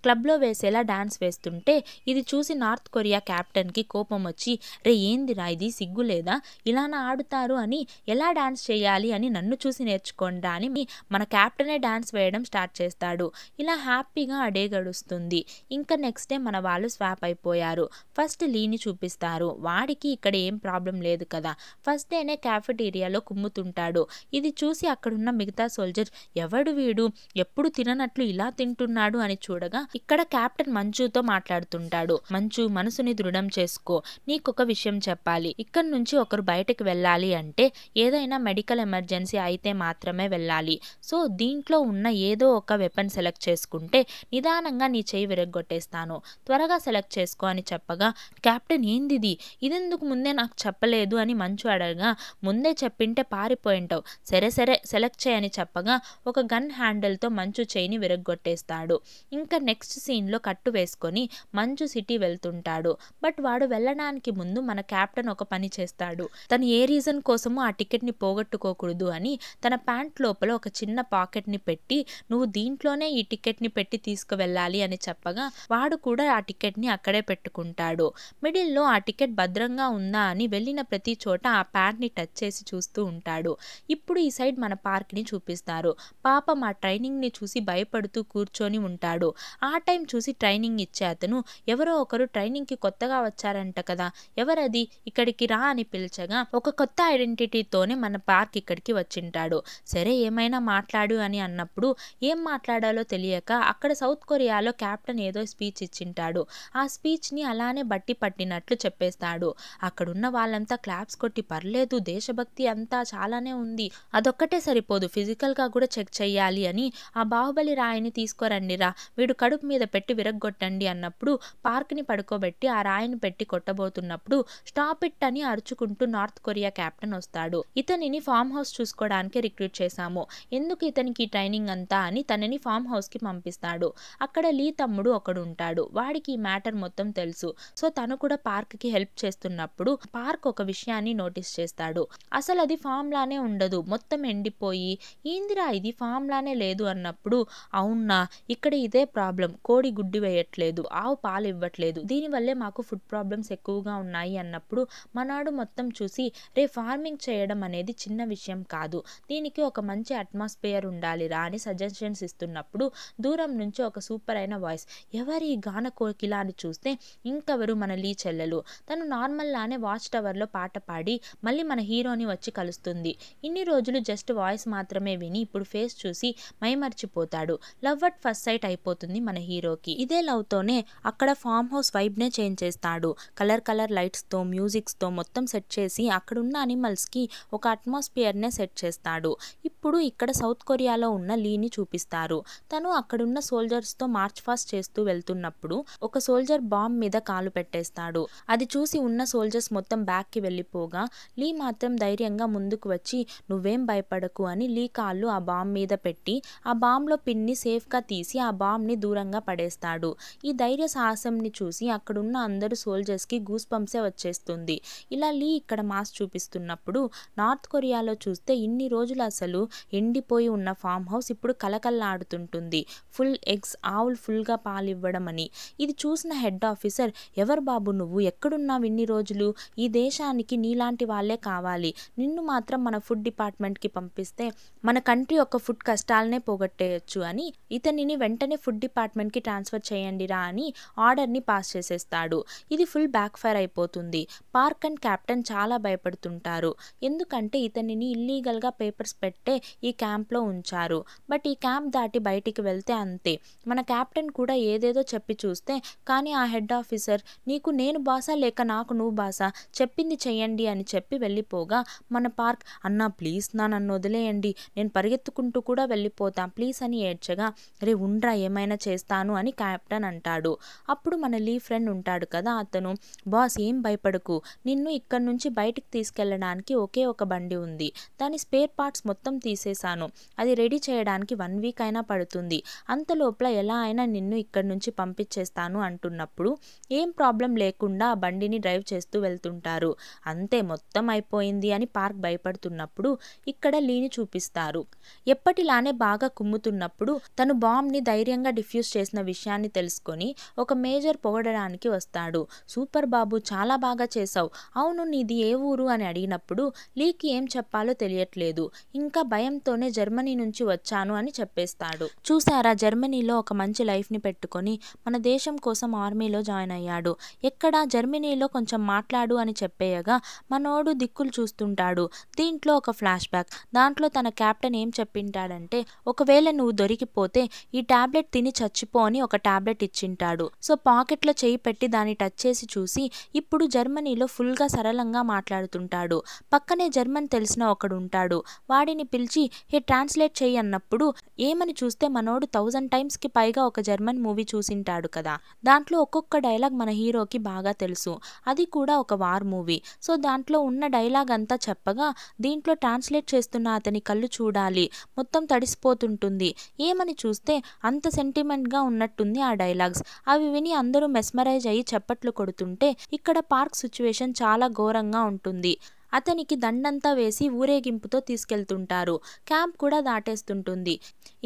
క్లబ్లో వేసేలా డాన్స్ వేస్తుంటే ఇది చూసి నార్త్ కొరియా క్యాప్టెన్కి కోపం వచ్చి, రే ఏందిరా ఇది సిగ్గు లేదా, ఇలానా ఆడుతారు అని, ఎలా డాన్స్ చేయాలి అని నన్ను చూసి నేర్చుకోండా అని మన క్యాప్టెనే డాన్స్ వేయడం స్టార్ట్ చేస్తాడు. ఇలా హ్యాపీగా ఆ డే గడుస్తుంది. ఇంకా నెక్స్ట్ డే మన వాళ్ళు స్వాప్ అయిపోయారు. ఫస్ట్ లీని చూపిస్తారు. వాడికి ఇక్కడ ఏం ప్రాబ్లం లేదు కదా, ఫస్ట్ డేనే క్యాఫెటీరియాలో కుమ్ముతుంటాడు. ఇది చూసి అక్కడున్న మిగతా సోల్జర్, ఎవడు వీడు ఎప్పుడు తిననట్లు ఇలా తింటున్నాడు అని చూడగా ఇక్కడ క్యాప్టెన్ మంచుతో మాట్లాడుతుంటాడు. మంచు, మనసుని దృఢం చేసుకో, నీకొక విషయం చెప్పాలి. ఇక్కడ నుంచి ఒకరు బయటకు వెళ్ళాలి అంటే ఏదైనా మెడికల్ ఎమర్జెన్సీ అయితే మాత్రమే వెళ్ళాలి. సో దీంట్లో ఉన్న ఏదో ఒక వెపన్ సెలెక్ట్ చేసుకుంటే నిదానంగా నీ చేయి విరగ్గొట్టేస్తాను, త్వరగా సెలెక్ట్ చేసుకో అని చెప్పగా క్యాప్టెన్ ఏందిది, ఇదెందుకు ముందే నాకు చెప్పలేదు అని మంచు అడగగా, ముందే చెప్పింటే పారిపోయింటావు, సరే సరే సెలెక్ట్ చేయని చెప్పగా ఒక గన్ హ్యాండిల్తో మంచు చేయిని విరగ్గొట్టేస్తాడు. ఇంకా నెక్స్ట్ సీన్లో కట్టు వేసుకొని మంచు సిటీ వెళ్తుంటాడు. బట్ వాడు వెళ్ళడానికి ముందు మన క్యాప్టెన్ ఒక పని చేస్తాడు. తను ఏ రీజన్ కోసమో ఆ టికెట్ని పోగొట్టుకోకూడదు అని తన ప్యాంట్ లోపల ఒక చిన్న పాకెట్ని పెట్టి, నువ్వు దీంట్లోనే ఈ టికెట్ని పెట్టి తీసుకువెళ్ళాలి అని చెప్పగా వాడు కూడా ఆ టికెట్ని అక్కడే పెట్టుకుంటాడు. మిడిల్లో ఆ టికెట్ భద్రంగా ఉందా అని వెళ్ళిన ప్రతి చోట ఆ ప్యాంట్ని టచ్ చేసి చూస్తూ ఉంటాడు. ఇప్పుడు ఈ సైడ్ మన పార్క్ని చూపిస్తారు. పాపం ఆ ట్రైనింగ్ని చూసి భయపడుతూ కూర్చొని ఉంటాడు. ఆ టైం చూసి ట్రైనింగ్ ఇచ్చే అతను, ఎవరో ఒకరు ట్రైనింగ్కి కొత్తగా వచ్చారంట కదా, ఎవరది, ఇక్కడికి రా అని పిలిచగా ఒక కొత్త ఐడెంటిటీతోనే మన పార్క్ ఇక్కడికి వచ్చింటాడు. సరే ఏమైనా మాట్లాడు అని అన్నప్పుడు ఏం మాట్లాడాలో తెలియక అక్కడ సౌత్ కొరియాలో క్యాప్టెన్ ఏదో స్పీచ్ ఇచ్చింటాడు. ఆ స్పీచ్ని అలానే బట్టి పట్టినట్లు చెప్పేస్తాడు. అక్కడున్న వాళ్ళంతా క్లాప్స్ కొట్టి, పర్లేదు దేశభక్తి అంతా చాలానే ఉంది, అదొక్కటే సరిపోదు ఫిజికల్గా కూడా చెక్ చెయ్యాలి అని, ఆ బాహుబలి రాయిని తీసుకోరండిరా, వీడు కడుపు మీద పెట్టి విరగ్గొట్టండి అన్నప్పుడు పార్క్ని పడుకోబెట్టి ఆ రాయిని పెట్టి కొట్టబోతున్నప్పుడు స్టాప్ ఇట్ అని అరుచుకుంటూ నార్త్ కొరియా క్యాప్టెన్ వస్తాడు. ఇతనిని ఫామ్ హౌస్ చూసుకోవడానికి రిక్రూట్ చేశాము, ఎందుకు ఇతనికి ట్రైనింగ్ అంతా అని తనని ఫామ్ హౌస్కి పంపిస్తాడు. అక్కడ లీ తమ్ముడు ఒకడు ఉంటాడు. వాడికి ఈ మ్యాటర్ మొత్తం తెలుసు. సో తను కూడా పార్క్కి హెల్ప్ చేస్తున్నప్పుడు పార్క్ ఒక విషయాన్ని నోటీస్ చేస్తాడు. అసలు అది ఫామ్ లానే ఉండదు, మొత్తం ఎండిపోయి, ఏందిరా ఇది ఫామ్ లానే లేదు అన్నప్పుడు, అవునా ఇక్కడ ఇదే ప్రాబ్లం, కోడి గుడ్డి వేయట్లేదు, ఆవు పాలు ఇవ్వట్లేదు, దీనివల్లే మాకు ఫుడ్ ప్రాబ్లమ్స్ ఎక్కువగా ఉన్నాయి అన్నప్పుడు మనాడు మొత్తం చూసి, రే ఫార్మింగ్ చేయడం అనేది చిన్న విషయం కాదు, దీనికి ఒక మంచి అట్మాస్ఫియర్ ఉండాలిరా అని సజెషన్స్ ఇస్తున్నప్పుడు దూరం నుంచి ఒక సూపర్ అయిన వాయిస్, ఎవరి గాన కోకిల అని చూస్తే ఇంకెవరు మన లీ చెల్లెలు. తను నార్మల్ లానే వాచ్ టవర్లో పాట పాడి మళ్ళీ మన హీరోని వచ్చి కలుస్తుంది. ఇన్ని రోజులు జస్ట్ వాయిస్ మాత్రమే విని ఇప్పుడు ఫేస్ చూసి మైమర్చిపోతాడు. లవ్ అట్ ఫస్ట్ సైట్ అయిపోతుంది మన హీరోకి. ఇదే లవ్తోనే అక్కడ ఫామ్ హౌస్ వైబ్నే చేంజ్ చేస్తాడు. కలర్ లైట్స్తో మ్యూజిక్స్తో మొత్తం సెట్ చేసి అక్కడున్న అనిమల్స్కి ఒక అట్మాస్ఫియర్నే సెట్ చేస్తాడు. ఇప్పుడు ఇక్కడ సౌత్ కొరియాలో ఉన్న లీని చూపిస్తారు. తను అక్కడున్న సోల్జర్స్తో మార్చ్ ఫాస్ట్ చేస్తూ వెళ్తున్నప్పుడు ఒక సోల్జర్ బాంబ్ మీద కాలు పెట్టేస్తాడు. అది చూసి ఉన్న సోల్జర్స్ మొత్తం బ్యాక్కి వెళ్ళిపోగా లీ మాత్రం ధైర్యంగా ముందుకు వచ్చి, నువ్వేం భయపడకు అని లీ కాళ్ళు ఆ బాంబ్ మీద పెట్టి ఆ బాంబ్లో పిన్ని సేఫ్గా తీసి ఆ బాంబ్ని దూరంగా పడేస్తాడు. ఈ ధైర్య సాహసంని చూసి అక్కడున్న అందరూ సోల్జర్స్కి గూస్ బంప్సే వచ్చేస్తుంది. ఇలా లీ ఇక్కడ మాస్ చూపిస్తున్నప్పుడు నార్త్ కొరియాలో చూస్తే ఇన్ని రోజులు అసలు ఎండిపోయి ఉన్న ఫామ్ హౌస్ ఇప్పుడు కలకల్లాడుతుంటుంది. ఫుల్ ఎగ్స్, ఆవులు ఫుల్గా పాలివ్వడం అని. ఇది చూసిన హెడ్ ఆఫీసర్, ఎవరు బాబు నువ్వు, ఎక్కడున్నావు ఇన్ని రోజులు, ఈ దేశానికి నీలాంటి వాళ్ళే కావాలి, నిన్ను మాత్రం మన ఫుడ్ డిపార్ట్మెంట్కి పంపిస్తే మన కంట్రీ యొక్క ఫుడ్ కష్టాలనే పోగొట్టేయచ్చు అని ఇతనిని వెంటనే ఫుడ్ డిపార్ట్మెంట్కి ట్రాన్స్ఫర్ చేయండిరా అని ఆర్డర్ని పాస్ చేసేస్తాడు. ఇది ఫుల్ బ్యాక్ ఫైర్ అయిపోతుంది. పార్క్ అండ్ క్యాప్టెన్ చాలా భయపడుతుంటారు. ఎందుకంటే ఇతనిని ఇల్లీగల్గా పేపర్స్ పెట్టే ఈ క్యాంప్లో ఉంచారు. బట్ ఈ క్యాంప్ దాటి బయటికి వెళ్తే అంతే. మన క్యాప్టెన్ కూడా ఏదేదో చెప్పి చూస్తే కానీ ఆ హెడ్ ఆఫీసర్, నీకు నేను బాసా లేక నాకు నువ్వు బాసా, చెప్పింది చెయ్యండి అని చెప్పి వెళ్ళిపోగా మన పార్క్, అన్నా ప్లీజ్ నన్ను వదిలేయండి, నేను పరిగెత్తుకుంటూ కూడా వెళ్ళిపోతా ప్లీజ్ అని ఏడ్చగా, రే ఉండ్రా ఏమైనా చేస్తాను అని క్యాప్టెన్ అంటాడు. అప్పుడు మన లీ ఫ్రెండ్ ఉంటాడు కదా, అతను, బాస్ ఏం భయపడకు, నిన్ను ఇక్కడి నుంచి బయటికి తీసుకెళ్ళడానికి ఒకే ఒక బండి ఉంది, దాని స్పేర్ పార్ట్స్ మొత్తం తీసేశాను. అది రెడీ చేయడానికి 1 వీక్ అయినా పడుతుంది. అంతలోపల ఎలా అయినా నిన్ను ఇక్కడి నుంచి పంపించేస్తాను అంటున్నప్పుడు ఏం ప్రాబ్లం లేకుండా ఆ బండిని డ్రైవ్ చేస్తూ వెళ్తుంటారు. అంతే మొత్తం అయిపోయింది అని పార్క్ భయపడుతున్నప్పుడు ఇక్కడ లీని చూపిస్తారు. ఎప్పటిలానే బాగా కుమ్ముతున్నప్పుడు తను బాంబ్ని ధైర్యంగా డిఫ్యూజ్ చేసిన విషయాన్ని తెలుసుకొని ఒక మేజర్ పొగడడానికి వస్తాడు. సూపర్ బాబు, చాలా బాగా చేసావు. అవును, నీది ఏ ఊరు అని అడిగినప్పుడు లీకి ఏం చెప్పాలో తెలియట్లేదు. ఇంకా భయంతోనే జర్మనీ నుంచి వచ్చాను అని చెప్పేస్తాడు. చూసారా, జర్మనీలో ఒక మంచి లైఫ్ని పెట్టుకొని మన దేశం కోసం ఆర్మీలో జాయిన్ అయ్యాడు. ఎక్కడ జర్మనీలో కొంచెం మాట్లాడు అని చెప్పేయగా మనోడు దిక్కులు చూస్తుంటాడు. దీంట్లో ఒక ఫ్లాష్ బ్యాక్. దాంట్లో తన కెప్టెన్ ఏం చెప్పింటాడంటే, ఒకవేళ నువ్వు దొరికిపోతే ఈ టాబ్లెట్ తిని చచ్చిపో అని ఒక టాబ్లెట్ ఇచ్చింటాడు. సో పాకెట్లో చేయి పెట్టి దాన్ని టచ్ చేసి చూసి ఇప్పుడు జర్మనీలో ఫుల్గా సరళంగా మాట్లాడుతుంటాడు. పక్కనే జర్మన్ తెలిసిన ఒకడు ఉంటాడు. వాడిని పిలిచి హే ట్రాన్స్లేట్ చెయ్యి అన్నప్పుడు ఏమని చూస్తే మనోడు 1000 టైమ్స్కి పైగా ఒక జర్మన్ మూవీ చూసింటాడు కదా. దాంట్లో ఒక్కొక్క డైలాగ్ మన హీరోకి బాగా తెలుసు. అది కూడా ఒక వార్ మూవీ. సో దాంట్లో ఉన్న డైలాగ్ అంతా చెప్పగా దీంట్లో ట్రాన్స్లేట్ చేస్తున్న అతని కళ్ళు చూడాలి, మొత్తం తడిసిపోతుంటుంది. ఏమని చూస్తే అంత సెంటిమెంట్గా ఉన్నట్టుంది ఆ డైలాగ్స్. అవి విని అందరూ మెస్మరైజ్ అయ్యి చప్పట్లు కొడుతుంటే ఇక్కడ పార్క్ సిచ్యువేషన్ చాలా ఘోరంగా ఉంటుంది. అతనికి దండంతా వేసి ఊరేగింపుతో తీసుకెళ్తుంటారు. క్యాంప్ కూడా దాటేస్తుంటుంది.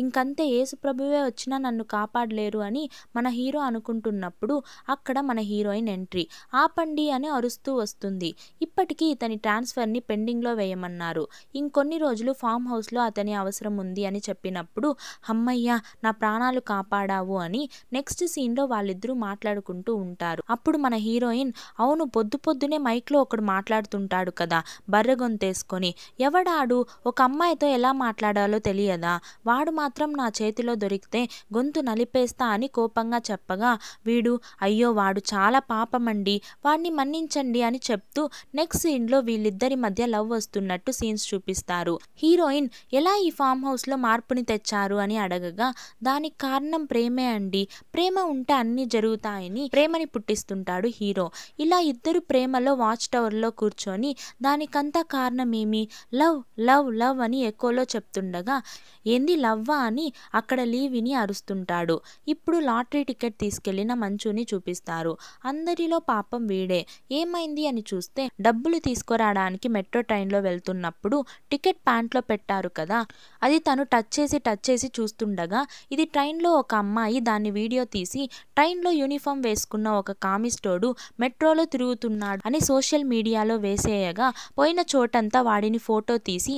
ఇంకంతే, యేసుప్రభువే వచ్చినా నన్ను కాపాడలేరు అని మన హీరో అనుకుంటున్నప్పుడు అక్కడ మన హీరోయిన్ ఎంట్రీ. ఆపండి అని అరుస్తూ వస్తుంది. ఇప్పటికీ ఇతని ట్రాన్స్ఫర్ని పెండింగ్లో వేయమన్నారు. ఇంకొన్ని రోజులు ఫామ్ హౌస్లో అతని అవసరం ఉంది అని చెప్పినప్పుడు అమ్మయ్యా నా ప్రాణాలు కాపాడావు అని నెక్స్ట్ సీన్లో వాళ్ళిద్దరూ మాట్లాడుకుంటూ ఉంటారు. అప్పుడు మన హీరోయిన్, అవును పొద్దునే మైక్లో ఒకడు మాట్లాడుతుంటాడు కదా బర్రెగొంతేసుకొని, ఎవడాడు, ఒక అమ్మాయితో ఎలా మాట్లాడాలో తెలియదా, వాడు మాత్రం నా చేతిలో దొరికితే గొంతు నలిపేస్తా అని కోపంగా చెప్పగా వీడు అయ్యో వాడు చాలా పాపమండి, వాడిని మన్నించండి అని చెప్తూ నెక్స్ట్ సీన్లో వీళ్ళిద్దరి మధ్య లవ్ వస్తున్నట్టు సీన్స్ చూపిస్తారు. హీరోయిన్ ఎలా ఈ ఫామ్ హౌస్లో మార్పుని తెచ్చారు అని అడగగా దానికి కారణం ప్రేమే అండి, ప్రేమ ఉంటే అన్నీ జరుగుతాయని ప్రేమని పుట్టిస్తుంటాడు హీరో. ఇలా ఇద్దరు ప్రేమలో వాచ్ టవర్లో కూర్చొని దానికంతా కారణమేమి, లవ్ లవ్ లవ్ అని ఎకోలో చెప్తుండగా ఏంది లవ్వా అని అక్కడ లీవిని అరుస్తుంటాడు. ఇప్పుడు లాటరీ టికెట్ తీసుకెళ్లిన మంచుని చూపిస్తారు. అందరిలో పాపం వీడే. ఏమైంది అని చూస్తే డబ్బులు తీసుకురావడానికి మెట్రో ట్రైన్లో వెళ్తున్నప్పుడు టికెట్ ప్యాంట్లో పెట్టారు కదా, అది తను టచ్ చేసి చూస్తుండగా ఇది ట్రైన్లో ఒక అమ్మాయి దాన్ని వీడియో తీసి ట్రైన్లో యూనిఫామ్ వేసుకున్న ఒక కామిస్టోడు మెట్రోలో తిరుగుతున్నాడు అని సోషల్ మీడియాలో వేసేయగా పోయిన చోటంతా వాడిని ఫోటో తీసి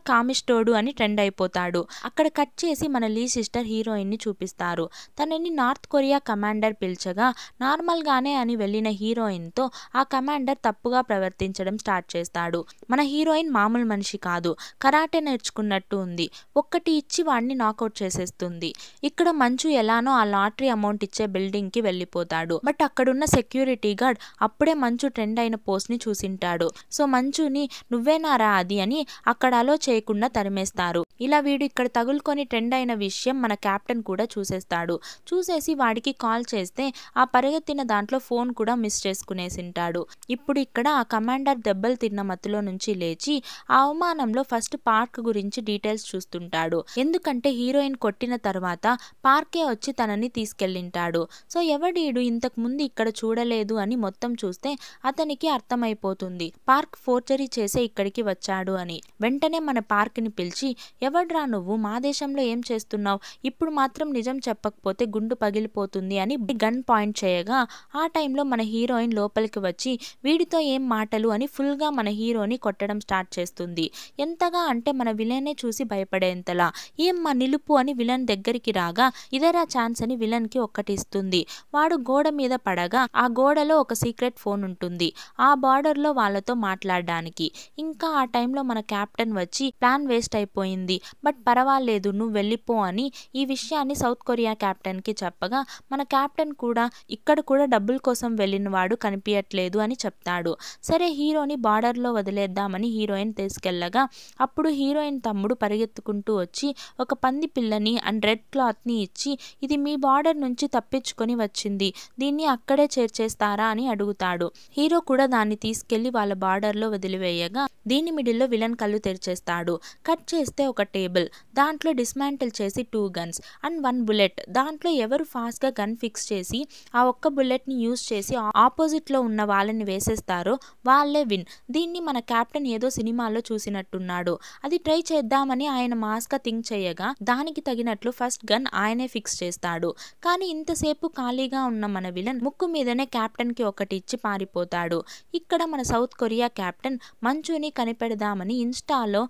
#కామిస్టోడు అని ట్రెండ్ అయిపోతాడు. అక్కడ కట్ చేసి మన లీ సిస్టర్ హీరోయిన్ని చూపిస్తారు. తనని నార్త్ కొరియా కమాండర్ పిలిచగా నార్మల్గానే అని వెళ్ళిన హీరోయిన్తో ఆ కమాండర్ తప్పుగా ప్రవర్తించడం స్టార్ట్ చేస్తాడు. మన హీరోయిన్ మామూలు మనిషి కాదు, కరాటే నేర్చుకున్నట్టు ఉంది. ఒక్కటి ఇచ్చి వాడిని నాకౌట్ చేసేస్తుంది. ఇక్కడ మంచు ఎలానో ఆ లాటరీ అమౌంట్ ఇచ్చే బిల్డింగ్కి వెళ్ళిపోతాడు. బట్ అక్కడున్న సెక్యూరిటీ గార్డ్ అప్పుడే మంచు ట్రెండ్ అయిన పోస్ట్ని చూసింటాడు. సో మంచుని నువ్వేనారా అది అని అక్కడ అలో చేయకుండా తరిమేస్తారు. ఇలా వీడు ఇక్కడ తగులుకొని ట్రెండ్ అయిన విషయం మన కెప్టెన్ కూడా చూసేస్తాడు. చూసేసి వాడికి కాల్ చేస్తే ఆ పరిగెత్తిన దాంట్లో ఫోన్ కూడా మిస్ చేసుకునేసింటాడు. ఇప్పుడు ఇక్కడ ఆ కమాండర్ దెబ్బలు తిన్న మత్తులో నుంచి లేచి ఆ అవమానంలో ఫస్ట్ పార్క్ గురించి డీటెయిల్స్ చూస్తుంటాడు. ఎందుకంటే హీరోయిన్ కొట్టిన తర్వాత పార్కే వచ్చి తనని తీసుకెళ్ళింటాడు. సో ఎవడీడు ఇంతకు ముందు ఇక్కడ చూడలేదు అని మొత్తం చూస్తే అతనికి అర్థమైపోతుంది పార్క్ ఫోర్జరీ చేసే ఇక్కడికి వచ్చాడు అని. వెంటనే మన పార్క్ని పిలిచి ఎవడ్రా నువ్వు, మా దేశంలో ఏం చేస్తున్నావు, ఇప్పుడు మాత్రం నిజం చెప్పకపోతే గుండు పగిలిపోతుంది అని గన్ పాయింట్ చేయగా ఆ టైంలో మన హీరోయిన్ లోపలికి వచ్చి వీడితో ఏం మాటలు అని ఫుల్గా మన హీరోని కొట్టడం స్టార్ట్ చేస్తుంది. ఎంతగా అంటే మన విలనే చూసి భయపడేంతలా. ఏమ్మా నిలుపు అని విలన్ దగ్గరికి రాగా ఇదేరా ఛాన్స్ అని విలన్కి ఒక్కటి ఇస్తుంది. వాడు గోడ మీద పడగా ఆ గోడలో ఒక సీక్రెట్ ఫోన్ ఉంటుంది ఆ బార్డర్లో వాళ్ళతో మాట్లాడడానికి. ఇంకా ఆ టైంలో మన కెప్టెన్ వచ్చి ప్లాన్ వేస్ట్ అయిపోయింది, బట్ పర్వాలేదు నువ్వు వెళ్ళిపో అని ఈ విషయాన్ని సౌత్ కొరియా కెప్టెన్కి చెప్పగా మన కెప్టెన్ కూడా ఇక్కడ కూడా డబ్బుల కోసం వెళ్ళిన వాడు కనిపించట్లేదు అని చెప్తాడు. సరే హీరోని బార్డర్లో వదిలేద్దామని హీరోయిన్ తీసుకెళ్ళగా అప్పుడు హీరోయిన్ తమ్ముడు పరిగెత్తుకుంటూ వచ్చి ఒక పంది పిల్లని అండ్ రెడ్ క్లాత్ని ఇచ్చి ఇది మీ బార్డర్ నుంచి తప్పించుకొని వచ్చింది, దీన్ని అక్కడే చేర్చేస్తారా అని అడుగుతాడు. హీరో కూడా దాన్ని తీసుకెళ్లి వాళ్ళ బార్డర్ బార్డర్లో వదిలివేయగా దీని మిడిల్లో విలన్ కళ్ళు తెరిచేస్తాడు. కట్ చేస్తే ఒక టేబుల్, దాంట్లో డిస్మాంటిల్ చేసి 2 గన్స్ అండ్ 1 బుల్లెట్. దాంట్లో ఎవరు ఫాస్ట్గా గన్ ఫిక్స్ చేసి ఆ ఒక్క బుల్లెట్ని యూజ్ చేసి ఆపోజిట్లో ఉన్న వాళ్ళని వేసేస్తారో వాళ్ళే విన్. దీన్ని మన కెప్టెన్ ఏదో సినిమాలో చూసినట్టున్నాడు. అది ట్రై చేద్దామని ఆయన మాస్గా థింక్ చేయగా దానికి తగినట్లు ఫస్ట్ గన్ ఆయనే ఫిక్స్ చేస్తాడు. కానీ ఇంతసేపు ఖాళీగా ఉన్న మన విలన్ ముక్కు మీదనే కెప్టెన్ కి ఒకటి ఇచ్చి పారిపోతాడు. ఇక్కడ మన సౌత్ కొరియా కెప్టెన్ మంచుని కనిపెడదామని ఇన్స్టాలో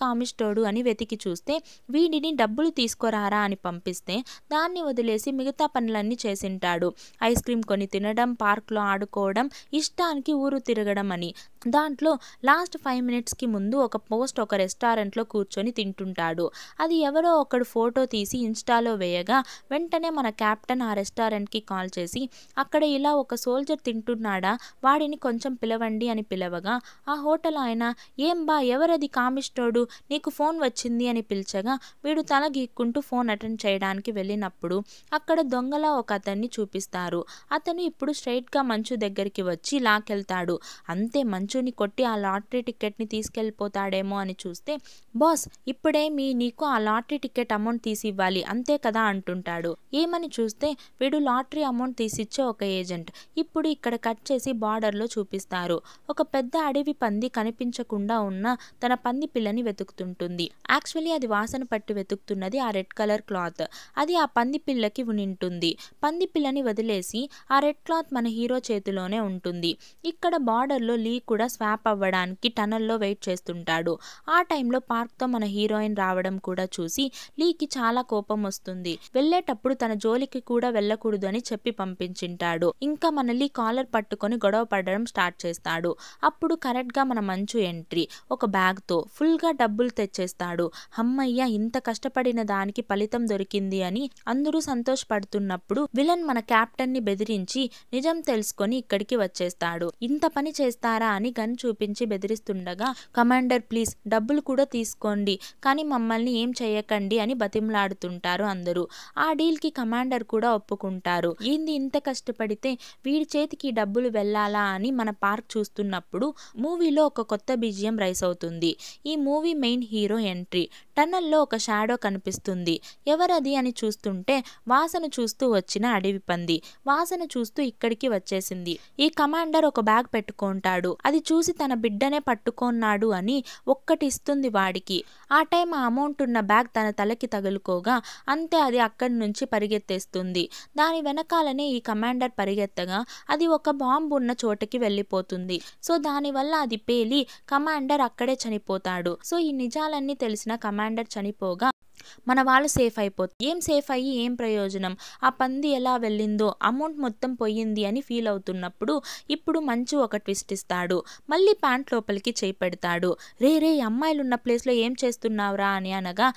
#కామిస్టోడు అని వెతికి చూస్తే వీడిని డబ్బులు తీసుకోరారా అని పంపిస్తే దాన్ని వదిలేసి మిగతా పనులన్నీ చేసింటాడు. ఐస్ క్రీమ్ కొని తినడం, పార్క్లో ఆడుకోవడం, ఇష్టానికి ఊరు తిరగడం అని. దాంట్లో లాస్ట్ 5 మినిట్స్కి ముందు ఒక పోస్ట్ ఒక రెస్టారెంట్లో కూర్చొని తింటుంటాడు. అది ఎవరో ఒకడు ఫోటో తీసి ఇన్స్టాలో వేయగా వెంటనే మన కెప్టెన్ ఆ రెస్టారెంట్కి కాల్ చేసి అక్కడ ఇలా ఒక సోల్జర్ తింటున్నాడా, వాడిని కొంచెం పిలవండి అని పిలవగా ఆ హోటల్ ఆయన ఏం బా ఎవరది కామిస్టోడు, నీకు ఫోన్ వచ్చింది అని పిలిచగా వీడు తల గీక్కుంటూ ఫోన్ అటెండ్ చేయడానికి వెళ్ళినప్పుడు అక్కడ దొంగలా ఒక అతన్ని చూపిస్తారు. అతను ఇప్పుడు స్ట్రైట్గా మంచు దగ్గరికి వచ్చి లాకెళ్తాడు. అంతే మంచుని కొట్టి ఆ లాటరీ టికెట్ని తీసుకెళ్ళిపోతాడేమో అని చూస్తే బాస్ ఇప్పుడేమి నీకు ఆ లాటరీ టికెట్ అమౌంట్ తీసి ఇవ్వాలి అంతే కదా అంటుంటాడు. ఏమని చూస్తే వీడు లాటరీ అమౌంట్ తీసిచ్చే ఒక ఏజెంట్. ఇప్పుడు ఇక్కడ కట్ చేసి బార్డర్లో చూపిస్తారు. ఒక పెద్ద అడవి పంది కనిపించకుండా ఉన్న తన పంది పిల్లని వెతుకుతుంటుంది. యాక్చువల్లీ అది వాసన పట్టి వెతుకుతున్నది ఆ రెడ్ కలర్ క్లాత్. అది ఆ పంది పిల్లకి ఉనింటుంది. పంది పిల్లని వదిలేసి ఆ రెడ్ క్లాత్ మన హీరో చేతిలోనే ఉంటుంది. ఇక్కడ బార్డర్లో లీ కూడా స్వాప్ అవ్వడానికి టనల్లో వెయిట్ చేస్తుంటాడు. ఆ టైంలో పార్క్తో మన హీరోయిన్ రావడం కూడా చూసి లీకి చాలా కోపం వస్తుంది. వెళ్ళేటప్పుడు తన జోలికి కూడా వెళ్ళకూడదు అని చెప్పి పంపించింటాడు. ఇంకా మన లీ కాలర్ పట్టుకొని గొడవ పడడం స్టార్ట్ చేస్తాడు. అప్పుడు కరెక్ట్గా మన మంచు ఎంట్రీ ఒక బ్యాగ్తో ఫుల్గా డబ్బులు తెచ్చేస్తాడు. అమ్మయ్య ఇంత కష్టపడిన దానికి ఫలితం దొరికింది అని అందరూ సంతోషపడుతున్నప్పుడు విలన్ మన కెప్టెన్ని బెదిరించి నిజం తెలుసుకొని ఇక్కడికి వచ్చేస్తాడు. ఇంత పని చేస్తారా అని గన్ చూపించి బెదిరిస్తుండగా కమాండర్ ప్లీజ్ డబ్బులు కూడా తీసుకోండి కానీ మమ్మల్ని ఏం చేయకండి అని బతిమలాడుతుంటారు అందరూ. ఆ డీల్కి కమాండర్ కూడా ఒప్పుకుంటారు. ఏంది ఇంత కష్టపడితే వీడి చేతికి డబ్బులు వెళ్ళాలా అని మన పార్క్ చూస్తున్నప్పుడు మూవీలో ఒక కొత్త బీజిఎం రైస్ అవుతుంది. ఈ మూవీ మెయిన్ హీరో ఎంట్రీ. టన్నల్లో ఒక షాడో కనిపిస్తుంది. ఎవరది అని చూస్తుంటే వాసన చూస్తూ వచ్చిన అడవి పంది. వాసన చూస్తూ ఇక్కడికి వచ్చేసింది. ఈ కమాండర్ ఒక బ్యాగ్ పెట్టుకుంటాడు. అది చూసి తన బిడ్డనే పట్టుకున్నాడు అని ఒక్కటి ఇస్తుంది వాడికి. ఆ టైం ఆ అమౌంట్ ఉన్న బ్యాగ్ తన తలకి తగులుకోగా అంతే అది అక్కడి నుంచి పరిగెత్తేస్తుంది. దాని వెనకాలనే ఈ కమాండర్ పరిగెత్తగా అది ఒక బాంబు ఉన్న చోటకి వెళ్ళిపోతుంది. సో దానివల్ల అది పేలి కమాండర్ అక్కడే చనిపోతాడు. సో ఈ నిజాలన్నీ తెలిసిన కమాండర్ చనిపోగా మన వాళ్ళు సేఫ్ అయిపోతారు. ఏం సేఫ్ అయ్యి ఏం ప్రయోజనం, ఆ పంది ఎలా వెళ్ళిందో అమౌంట్ మొత్తం పోయింది అని ఫీల్ అవుతున్నప్పుడు ఇప్పుడు మంచు ఒక ట్విస్ట్ ఇస్తాడు. మళ్ళీ ప్యాంట్ లోపలికి చేయి పెడతాడు. రే అమ్మాయిలు ఉన్న ప్లేస్లో ఏం చేస్తున్నావురా అని అనగా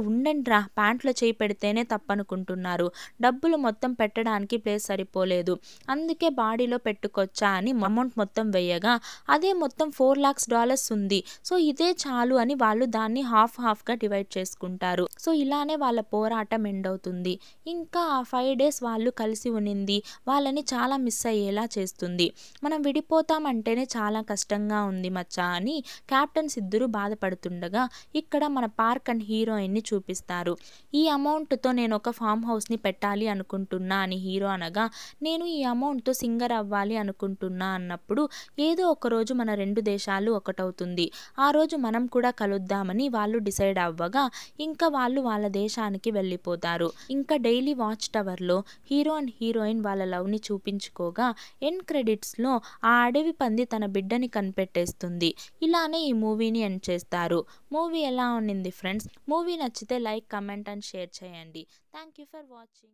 ఉండండి రా ప్యాంట్లో చేయి పెడితేనే తప్పనుకుంటున్నారు, డబ్బులు మొత్తం పెట్టడానికి ప్లేస్ సరిపోలేదు అందుకే బాడీలో పెట్టుకొచ్చా అని అమౌంట్ మొత్తం వేయగా అదే మొత్తం $4 lakhs ఉంది. సో ఇదే చాలు అని వాళ్ళు దాన్ని హాఫ్గా డివైడ్ చేసుకుంటారు. సో ఇలానే వాళ్ళ పోరాటం ఎండ్ అవుతుంది. ఇంకా ఆ 5 days వాళ్ళు కలిసి ఉనింది వాళ్ళని చాలా మిస్ అయ్యేలా చేస్తుంది. మనం విడిపోతామంటేనే చాలా కష్టంగా ఉంది మచ్చా అని కెప్టెన్స్ ఇద్దరు బాధపడుతుండగా ఇక్కడ మన పార్క్ అండ్ హీరోయిన్ని చూపిస్తారు. ఈ అమౌంట్తో నేను ఒక ఫామ్ హౌస్ని పెట్టాలి అనుకుంటున్నా అని హీరో అనగా నేను ఈ అమౌంట్తో సింగర్ అవ్వాలి అనుకుంటున్నా అన్నప్పుడు ఏదో ఒక రోజు మన 2 దేశాలు ఒకటవుతుంది. ఆ రోజు మనం కూడా కలుద్దామని వాళ్ళు డిసైడ్ అవ్వగా ఇంకా వాళ్ళు వాళ్ళ దేశానికి వెళ్ళిపోతారు. ఇంకా డైలీ వాచ్ టవర్లో హీరో అండ్ హీరోయిన్ వాళ్ళ లవ్ని చూపించుకోగా ఎండ్ క్రెడిట్స్లో ఆ అడవి పంది తన బిడ్డని కనిపెట్టేస్తుంది. ఇలానే ఈ మూవీని ఎండ్ చేస్తారు. మూవీ ఎలా ఉండింది ఫ్రెండ్స్? మూవీ నచ్చితే లైక్, కమెంట్ అండ్ షేర్ చేయండి. Thank you for watching.